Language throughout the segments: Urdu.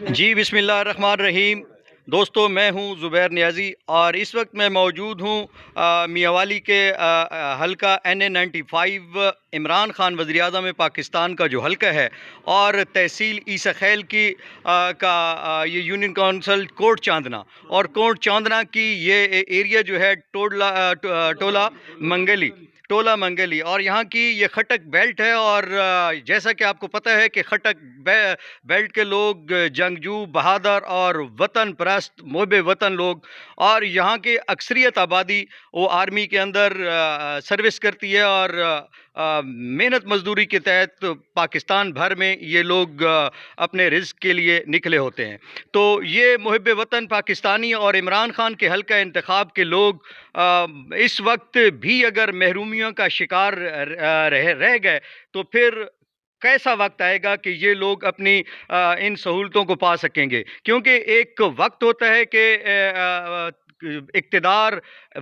جی بسم اللہ الرحمن الرحیم۔ دوستو میں ہوں زبیر نیازی اور اس وقت میں موجود ہوں میاں والی کے حلقہ NA-95 عمران خان وزیر اعظم پاکستان کا جو حلقہ ہے اور تحصیل عیسی خیل کی کا یہ یونین کونسل کوٹ چاندنا اور کوٹ چاندنا کی یہ ایریا جو ہے ٹولہ منگلی اور یہاں کی یہ خٹک بیلٹ ہے اور جیسا کہ آپ کو پتہ ہے کہ خٹک بیلٹ کے لوگ جنگجو بہادر اور وطن پرست محب وطن لوگ اور یہاں کے اکثریت آبادی وہ آرمی کے اندر سروس کرتی ہے اور محنت مزدوری کے تحت پاکستان بھر میں یہ لوگ اپنے رزق کے لیے نکلے ہوتے ہیں۔ تو یہ محب وطن پاکستانی اور عمران خان کے حلقہ انتخاب کے لوگ اس وقت بھی اگر محرومیوں کا شکار رہ گئے تو پھر کیسا وقت آئے گا کہ یہ لوگ اپنی ان سہولتوں کو پا سکیں گے، کیونکہ ایک وقت ہوتا ہے کہ اقتدار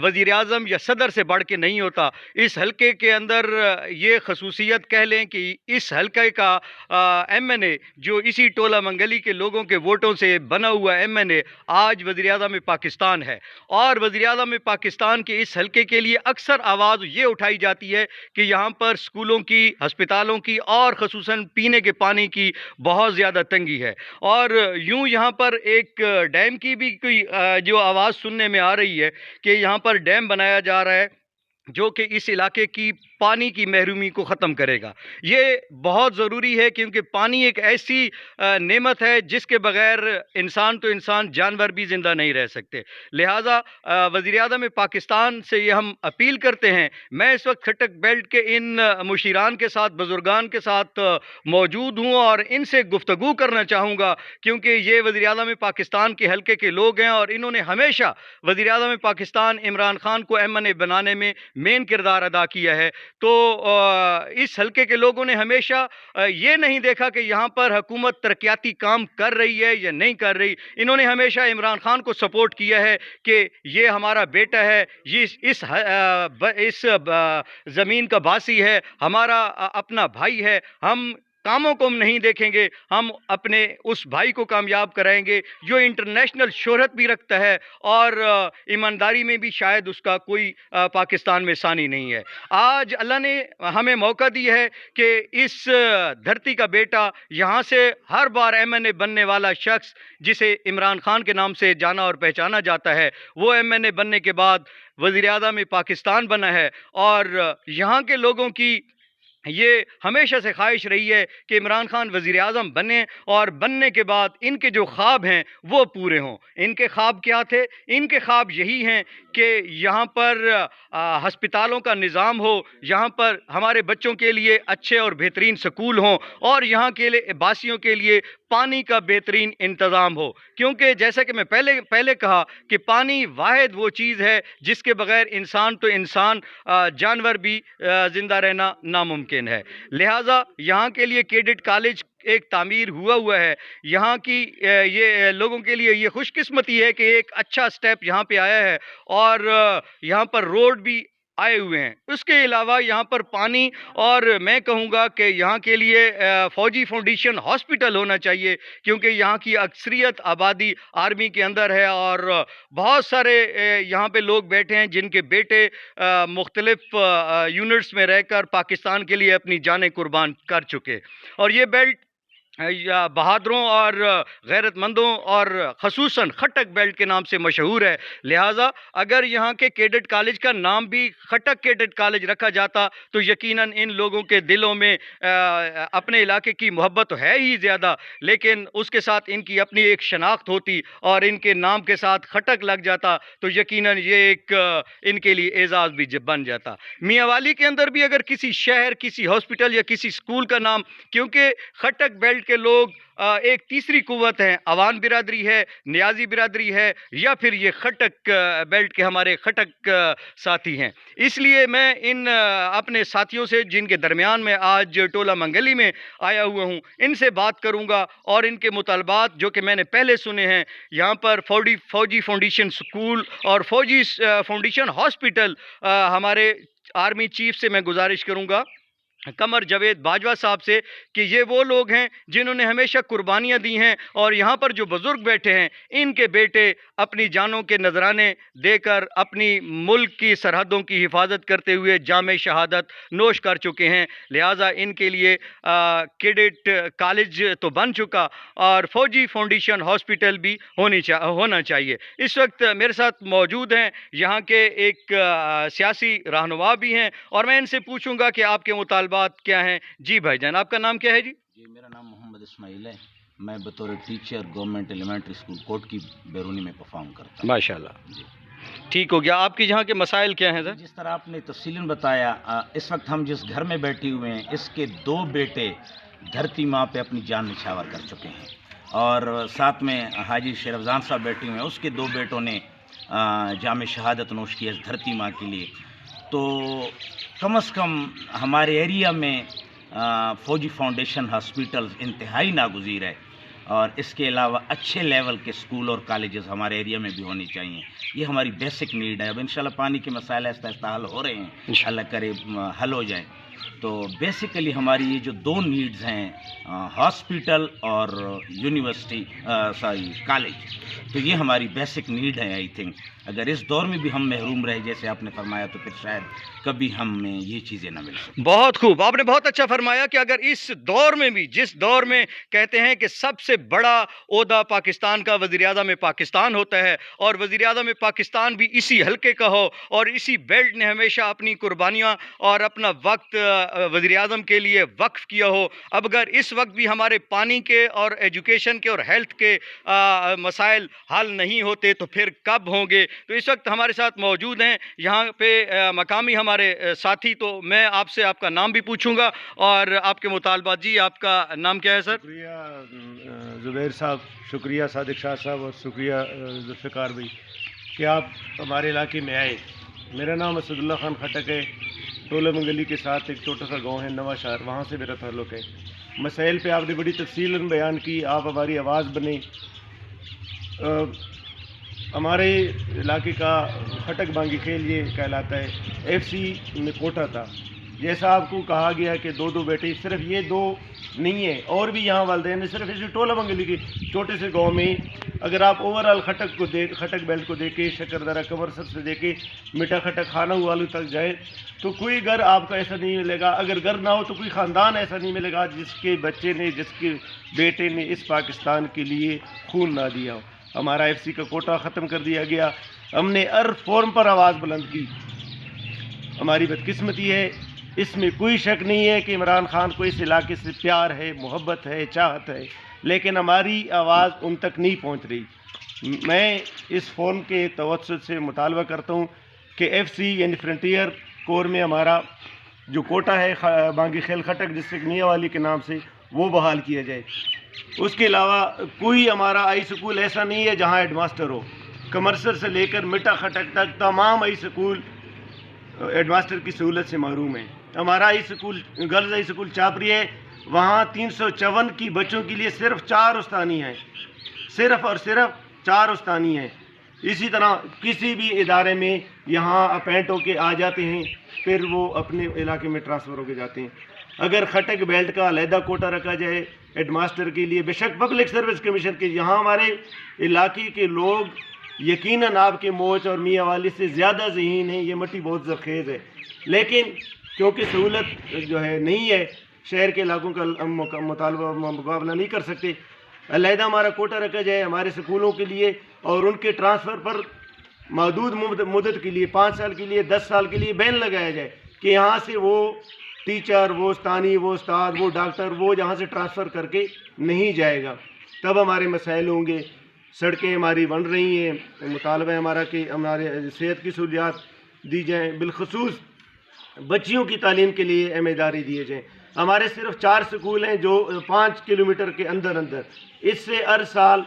وزیر اعظم یا صدر سے بڑھ کے نہیں ہوتا۔ اس حلقے کے اندر یہ خصوصیت کہہ لیں کہ اس حلقے کا MNA جو اسی ٹولہ منگلی کے لوگوں کے ووٹوں سے بنا ہوا MNA آج وزیر اعظم پاکستان ہے، اور وزیر اعظم پاکستان کے اس حلقے کے لیے اکثر آواز یہ اٹھائی جاتی ہے کہ یہاں پر سکولوں کی، ہسپتالوں کی اور خصوصاً پینے کے پانی کی بہت زیادہ تنگی ہے، اور یوں یہاں پر ایک ڈیم کی بھی کوئی جو آواز سننے میں آ رہی ہے کہ یہاں پر ڈیم بنایا جا رہا ہے جو کہ اس علاقے کی پانی کی محرومی کو ختم کرے گا۔ یہ بہت ضروری ہے کیونکہ پانی ایک ایسی نعمت ہے جس کے بغیر انسان تو انسان جانور بھی زندہ نہیں رہ سکتے، لہٰذا وزیر اعظم پاکستان سے یہ ہم اپیل کرتے ہیں۔ میں اس وقت خٹک بیلٹ کے ان مشیران کے ساتھ، بزرگان کے ساتھ موجود ہوں اور ان سے گفتگو کرنا چاہوں گا کیونکہ یہ وزیر اعظم پاکستان کے حلقے کے لوگ ہیں اور انہوں نے ہمیشہ وزیر اعظم پاکستان عمران خان کو MNA بنانے میں مین کردار ادا کیا ہے۔ تو اس حلقے کے لوگوں نے ہمیشہ یہ نہیں دیکھا کہ یہاں پر حکومت ترقیاتی کام کر رہی ہے یا نہیں کر رہی، انہوں نے ہمیشہ عمران خان کو سپورٹ کیا ہے کہ یہ ہمارا بیٹا ہے، یہ اس زمین کا باسی ہے، ہمارا اپنا بھائی ہے، ہم کاموں کو نہیں دیکھیں گے، ہم اپنے اس بھائی کو کامیاب کرائیں گے جو انٹرنیشنل شہرت بھی رکھتا ہے اور ایمانداری میں بھی شاید اس کا کوئی پاکستان میں ثانی نہیں ہے۔ آج اللہ نے ہمیں موقع دی ہے کہ اس دھرتی کا بیٹا، یہاں سے ہر بار MNA بننے والا شخص جسے عمران خان کے نام سے جانا اور پہچانا جاتا ہے، وہ MNA بننے کے بعد وزیر اعظم پاکستان بنا ہے، اور یہاں کے لوگوں کی یہ ہمیشہ سے خواہش رہی ہے کہ عمران خان وزیر اعظم بنے اور بننے کے بعد ان کے جو خواب ہیں وہ پورے ہوں۔ ان کے خواب کیا تھے؟ ان کے خواب یہی ہیں کہ یہاں پر ہسپتالوں کا نظام ہو، یہاں پر ہمارے بچوں کے لیے اچھے اور بہترین سکول ہوں، اور یہاں کے باسیوں کے لیے پانی کا بہترین انتظام ہو، کیونکہ جیسا کہ میں پہلے کہا کہ پانی واحد وہ چیز ہے جس کے بغیر انسان تو انسان جانور بھی زندہ رہنا ناممکن ہے۔ لہٰذا یہاں کے لیے کیڈٹ کالج ایک تعمیر ہوا ہے، یہاں کی یہ لوگوں کے لیے یہ خوش قسمتی ہے کہ ایک اچھا سٹیپ یہاں پہ آیا ہے اور یہاں پر روڈ بھی آئے ہوئے ہیں۔ اس کے علاوہ یہاں پر پانی، اور میں کہوں گا کہ یہاں کے لیے فوجی فاؤنڈیشن ہاسپٹل ہونا چاہیے کیونکہ یہاں کی اکثریت آبادی آرمی کے اندر ہے اور بہت سارے یہاں پہ لوگ بیٹھے ہیں جن کے بیٹے مختلف یونٹس میں رہ کر پاکستان کے لیے اپنی جانیں قربان کر چکے، اور یہ بیلٹ بہادروں اور غیرت مندوں اور خصوصاً خٹک بیلٹ کے نام سے مشہور ہے۔ لہٰذا اگر یہاں کے کیڈٹ کالج کا نام بھی خٹک کیڈٹ کالج رکھا جاتا تو یقیناً ان لوگوں کے دلوں میں اپنے علاقے کی محبت ہے ہی زیادہ، لیکن اس کے ساتھ ان کی اپنی ایک شناخت ہوتی اور ان کے نام کے ساتھ خٹک لگ جاتا تو یقیناً یہ ایک ان کے لیے اعزاز بھی بن جاتا۔ میاں والی کے اندر بھی اگر کسی شہر، کسی ہاسپٹل یا کسی سکول کا نام، کیونکہ خٹک بیلٹ کے لوگ ایک تیسری قوت ہیں، عوان برادری ہے، نیازی برادری ہے، یا پھر یہ خٹک بیلٹ کے ہمارے خٹک ساتھی ہیں، اس لیے میں ان اپنے ساتھیوں سے جن کے درمیان میں آج ٹولہ منگلی میں آیا ہوا ہوں ان سے بات کروں گا اور ان کے مطالبات جو کہ میں نے پہلے سنے ہیں، یہاں پر فوجی فاؤنڈیشن سکول اور فوجی فاؤنڈیشن ہاسپٹل، ہمارے آرمی چیف سے میں گزارش کروں گا قمر جاوید باجوہ صاحب سے کہ یہ وہ لوگ ہیں جنہوں نے ہمیشہ قربانیاں دی ہیں، اور یہاں پر جو بزرگ بیٹھے ہیں ان کے بیٹے اپنی جانوں کے نذرانے دے کر اپنی ملک کی سرحدوں کی حفاظت کرتے ہوئے جام شہادت نوش کر چکے ہیں، لہٰذا ان کے لیے کیڈٹ کالج تو بن چکا اور فوجی فاؤنڈیشن ہاسپٹل بھی ہونا چاہیے۔ اس وقت میرے ساتھ موجود ہیں یہاں کے ایک سیاسی رہنما بھی ہیں، اور میں ان سے پوچھوں گا کہ آپ کے مطالبات کیا ہیں۔ جی بھائی جان، آپ کا نام کیا ہے؟ جی میرا نام محمد اسماعیل ہے، میں بطور ٹیچر گورنمنٹ ایلیمنٹری اسکول کوٹ کی بیرونی میں پرفارم کرتا ہوں۔ ماشاء اللہ، ٹھیک ہو گیا۔ آپ کے یہاں کے مسائل کیا ہیں سر؟ جس طرح آپ نے تفصیلاً بتایا، اس وقت ہم جس گھر میں بیٹھے ہوئے ہیں اس کے 2 بیٹے دھرتی ماں پہ اپنی جان نچھاور کر چکے ہیں، اور ساتھ میں حاجی شیر افضان صاحب بیٹھے ہوئے ہیں، اس کے 2 بیٹوں نے جام شہادت نوش کی اس دھرتی ماں کے لیے۔ تو کم از کم ہمارے ایریا میں فوجی فاؤنڈیشن ہاسپٹلز انتہائی ناگزیر ہے، اور اس کے علاوہ اچھے لیول کے اسکول اور کالجز ہمارے ایریا میں بھی ہونی چاہیے۔ یہ ہماری بیسک نیڈ ہے۔ اب انشاءاللہ پانی کے مسائل آہستہ آہستہ حل ہو رہے ہیں، اللہ کرے حل ہو جائیں۔ تو بیسیکلی ہماری یہ جو 2 نیڈز ہیں، ہاسپٹل اور یونیورسٹی کالج، تو یہ ہماری بیسک نیڈ ہے۔ آئی تھنک اگر اس دور میں بھی ہم محروم رہے جیسے آپ نے فرمایا تو پھر شاید کبھی ہمیں یہ چیزیں نہ مل سکیں۔ بہت خوب، آپ نے بہت اچھا فرمایا کہ اگر اس دور میں بھی، جس دور میں کہتے ہیں کہ سب سے بڑا عہدہ پاکستان کا وزیر اعظم پاکستان ہوتا ہے، اور وزیر اعظم پاکستان بھی اسی حلقے کا ہو، اور اسی بیلٹ نے ہمیشہ اپنی قربانیاں اور اپنا وقت وزیر اعظم کے لیے وقف کیا ہو، اب اگر اس وقت بھی ہمارے پانی کے اور ایجوکیشن کے اور ہیلتھ کے مسائل حل نہیں ہوتے تو پھر کب ہوں گے؟ تو اس وقت ہمارے ساتھ موجود ہیں یہاں پہ مقامی ہمارے ساتھی، تو میں آپ سے آپ کا نام بھی پوچھوں گا اور آپ کے مطالبات۔ جی آپ کا نام کیا ہے سر؟ شکریہ زبیر صاحب، شکریہ صادق شاہ صاحب، اور شکریہ ذوالفقار بھائی کہ آپ ہمارے علاقے میں آئے۔ میرا نام اسد اللہ خان خٹک ہے، ٹولہ منگلی کے ساتھ ایک چھوٹا سا گاؤں ہے نواں شہر، وہاں سے میرا تعلق ہے۔ مسائل پہ آپ نے بڑی تفصیلاً بیان کی، آپ ہماری آواز بنے۔ ہمارے علاقے کا خٹک بانگی خیل یہ کہلاتا ہے، ایف سی میں کوٹا تھا، جیسا آپ کو کہا گیا کہ 2 بیٹے، صرف یہ 2 نہیں ہیں، اور بھی یہاں والدین ہیں۔ صرف اسی ٹولہ منگلی کے چھوٹے سے گاؤں میں اگر آپ اوورآل خٹک بیلٹ کو دیکھیں، شکردرہ کمرسر سے دیکھیں، میٹھا خٹک خانہ والو تک جائے، تو کوئی گھر آپ کا ایسا نہیں ملے گا، اگر گھر نہ ہو تو کوئی خاندان ایسا نہیں ملے گا جس کے بچے نے، جس کے بیٹے نے اس پاکستان کے لیے خون نہ دیا ہو۔ ہمارا ایف سی کا کوٹا ختم کر دیا گیا، ہم نے ہر فورم پر آواز بلند کی۔ ہماری بدقسمتی ہے، اس میں کوئی شک نہیں ہے کہ عمران خان کو اس علاقے سے پیار ہے، محبت ہے، چاہت ہے، لیکن ہماری آواز ان تک نہیں پہنچ رہی۔ میں اس فورم کے توسط سے مطالبہ کرتا ہوں کہ ایف سی یعنی فرنٹیئر کور میں ہمارا جو کوٹا ہے بانگی خیل خٹک ڈسٹرکٹ میاں والی کے نام سے، وہ بحال کیا جائے۔ اس کے علاوہ کوئی ہمارا ہائی سکول ایسا نہیں ہے جہاں ہیڈ ماسٹر ہو۔ کمرسر سے لے کر میٹھا خٹک تک تمام ہائی سکول ہیڈ ماسٹر کی سہولت سے محروم ہیں۔ ہمارا high school girls high school Chapri ہے، وہاں 354 کی بچوں کے لیے صرف 4 استانی ہیں، صرف اور صرف 4 استانی ہیں۔ اسی طرح کسی بھی ادارے میں یہاں اپینٹ ہو کے آ جاتے ہیں، پھر وہ اپنے علاقے میں ٹرانسفر ہو کے جاتے ہیں۔ اگر خٹک بیلٹ کا علیحدہ کوٹا رکھا جائے ہیڈ ماسٹر کے لیے، بے شک پبلک سروس کمیشن کے، یہاں ہمارے علاقے کے لوگ یقیناً آپ کے موچ اور میاں والی سے زیادہ ذہین ہیں، یہ مٹی بہت زرخیز ہے، لیکن کیونکہ سہولت جو ہے نہیں ہے، شہر کے علاقوں کا مطالبہ مقابلہ نہیں کر سکتے، علیحدہ ہمارا کوٹا رکھا جائے ہمارے سکولوں کے لیے، اور ان کے ٹرانسفر پر محدود مدت کے لیے 5 سال کے لیے 10 سال کے لیے بین لگایا جائے کہ یہاں سے وہ ٹیچر، وہ استانی، وہ استاد، وہ ڈاکٹر، وہ جہاں سے ٹرانسفر کر کے نہیں جائے گا، تب ہمارے مسائل ہوں گے۔ سڑکیں ہماری بن رہی ہیں، مطالبہ ہے ہمارا کہ ہمارے صحت کی سہولیات دی جائیں، بالخصوص بچیوں کی تعلیم کے لیے اہم ادارے دیے جائیں۔ ہمارے صرف 4 سکول ہیں جو 5 کلومیٹر کے اندر، اس سے ہر سال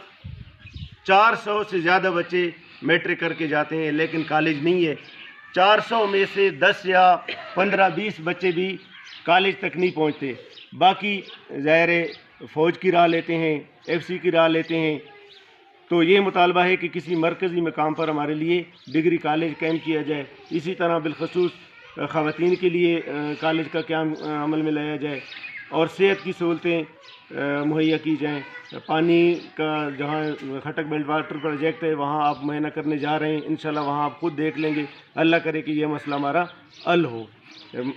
400 سے زیادہ بچے میٹرک کر کے جاتے ہیں، لیکن کالج نہیں ہے۔ 400 میں سے 10 یا 15-20 بچے بھی کالج تک نہیں پہنچتے، باقی ظاہر فوج کی راہ لیتے ہیں، ایف سی کی راہ لیتے ہیں۔ تو یہ مطالبہ ہے کہ کسی مرکزی مقام پر ہمارے لیے ڈگری کالج قائم کیا جائے۔ اسی طرح بالخصوص خواتین کے لیے کالج کا قیام عمل میں لایا جائے اور صحت کی سہولتیں مہیا کی جائیں. پانی کا جہاں کھٹک بیلٹ واٹر پروجیکٹ ہے وہاں آپ معائنہ کرنے جا رہے ہیں, انشاءاللہ وہاں آپ خود دیکھ لیں گے. اللہ کرے کہ یہ مسئلہ ہمارا حل ہو.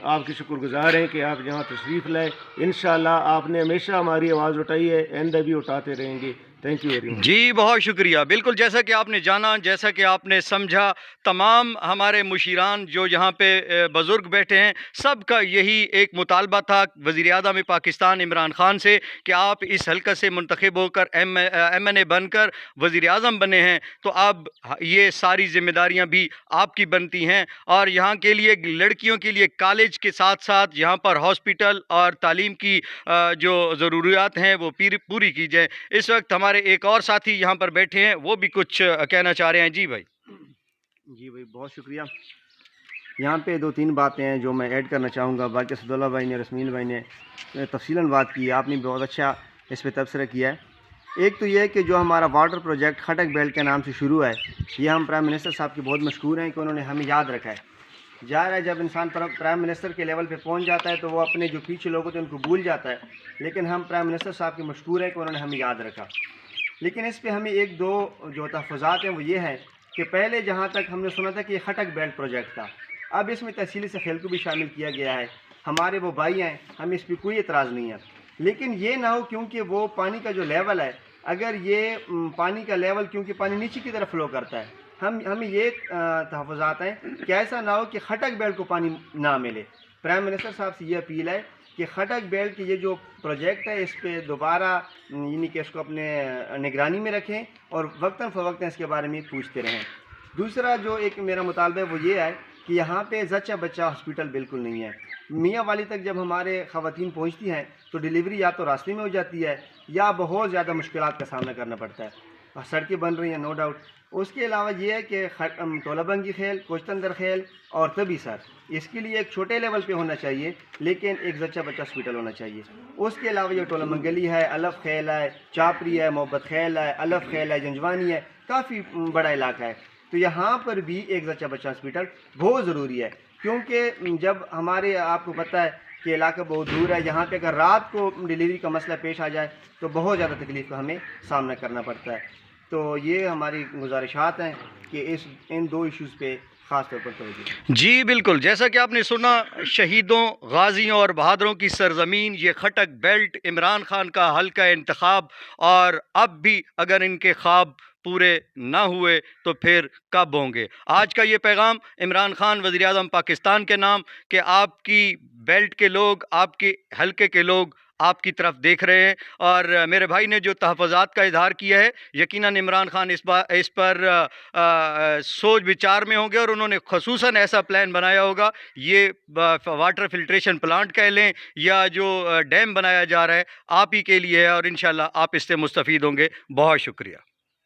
آپ کے شکر گزار ہیں کہ آپ یہاں تشریف لائے. انشاءاللہ آپ نے ہمیشہ ہماری آواز اٹھائی ہے, آئندہ بھی اٹھاتے رہیں گے. Thank you very much. جی بہت شکریہ. بالکل جیسا کہ آپ نے جانا, جیسا کہ آپ نے سمجھا, تمام ہمارے مشیران جو یہاں پہ بزرگ بیٹھے ہیں, سب کا یہی ایک مطالبہ تھا وزیر اعظم پاکستان عمران خان سے کہ آپ اس حلقہ سے منتخب ہو کر ایم این اے بن کر وزیر اعظم بنے ہیں, تو اب یہ ساری ذمہ داریاں بھی آپ کی بنتی ہیں. اور یہاں کے لیے لڑکیوں کے لیے کالج کے ساتھ ساتھ یہاں پر ہاسپٹل اور تعلیم کی جو ضروریات ہیں وہ پوری کی جائے. اس وقت ہمارے ایک اور ساتھی یہاں پر بیٹھے ہیں, وہ بھی کچھ کہنا چاہ رہے ہیں. جی بھائی. جی بھائی بہت شکریہ. یہاں پہ 2-3 باتیں ہیں جو میں ایڈ کرنا چاہوں گا. باقی اسداللہ بھائی نے, رسمیل بھائی نے تفصیلاً بات کی ہے, آپ نے بہت اچھا اس پہ تبصرہ کیا ہے. ایک تو یہ ہے کہ جو ہمارا واٹر پروجیکٹ کھٹک بیلٹ کے نام سے شروع ہے, یہ ہم پرائم منسٹر صاحب کے بہت مشکور ہیں کہ انہوں نے ہمیں یاد رکھا ہے. ظاہر ہے جب انسان پرائم منسٹر کے لیول پہ پہنچ جاتا ہے تو وہ اپنے جو پیچھے لوگ ہوتے ہیں ان کو بھول جاتا ہے, لیکن ہم پرائم منسٹر صاحب کے مشکور ہیں کہ انہوں نے ہمیں یاد رکھا. لیکن اس پہ ہمیں ایک دو جو تحفظات ہیں وہ یہ ہیں کہ پہلے جہاں تک ہم نے سنا تھا کہ یہ کھٹک بیلٹ پروجیکٹ تھا, اب اس میں تحصیلی سکھیل کو بھی شامل کیا گیا ہے. ہمارے وہ بھائی ہیں, ہمیں اس پہ کوئی اعتراض نہیں ہے, لیکن یہ نہ ہو کیونکہ وہ پانی کا جو لیول ہے, اگر یہ پانی کا لیول کیونکہ پانی نیچے کی طرف فلو کرتا ہے, ہمیں یہ تحفظات ہیں کہ ایسا نہ ہو کہ کھٹک بیلٹ کو پانی نہ ملے. پرائم منسٹر صاحب سے یہ اپیل ہے کہ کھٹک بیلٹ کی یہ جو پروجیکٹ ہے اس پہ دوبارہ یعنی کہ اس کو اپنے نگرانی میں رکھیں اور وقتاً فوقتاً اس کے بارے میں پوچھتے رہیں. دوسرا جو ایک میرا مطالبہ ہے وہ یہ ہے کہ یہاں پہ زچہ بچہ ہاسپٹل بالکل نہیں ہے. میاں والی تک جب ہمارے خواتین پہنچتی ہیں تو ڈیلیوری یا تو راستے میں ہو جاتی ہے یا بہت زیادہ مشکلات کا سامنا کرنا پڑتا ہے. سڑکیں بن رہی ہیں نو ڈاؤٹ. اس کے علاوہ یہ ہے کہ ٹولہ بنگی خیل, کوچتندر خیل اور طبی سر, اس کے لیے ایک چھوٹے لیول پہ ہونا چاہیے لیکن ایک زچہ بچہ ہاسپٹل ہونا چاہیے. اس کے علاوہ یہ ٹولہ منگلی ہے, الف خیل ہے, چاپری ہے, محبت خیل ہے, الف خیل ہے, جنجوانی ہے, کافی بڑا علاقہ ہے. تو یہاں پر بھی ایک زچہ بچہ ہاسپٹل بہت ضروری ہے کیونکہ جب ہمارے آپ کو پتہ ہے کہ علاقہ بہت دور ہے, یہاں پہ اگر رات کو ڈیلیوری کا مسئلہ پیش آ جائے تو بہت زیادہ تکلیف کا ہمیں سامنا کرنا پڑتا ہے. تو یہ ہماری گزارشات ہیں کہ ان دو ایشوز پہ خاص طور پر توجہ. جی بالکل, جیسا کہ آپ نے سنا, شہیدوں, غازیوں اور بہادروں کی سرزمین یہ کھٹک بیلٹ, عمران خان کا حلقہ انتخاب, اور اب بھی اگر ان کے خواب پورے نہ ہوئے تو پھر کب ہوں گے. آج کا یہ پیغام عمران خان وزیر اعظم پاکستان کے نام کہ آپ کی بیلٹ کے لوگ, آپ کے حلقے کے لوگ آپ کی طرف دیکھ رہے ہیں. اور میرے بھائی نے جو تحفظات کا اظہار کیا ہے, یقیناً عمران خان اس پر سوچ بچار میں ہوں گے اور انہوں نے خصوصاً ایسا پلان بنایا ہوگا. یہ واٹر فلٹریشن پلانٹ کہہ لیں یا جو ڈیم بنایا جا رہا ہے, آپ ہی کے لیے ہے اور انشاءاللہ آپ اس سے مستفید ہوں گے. بہت شکریہ.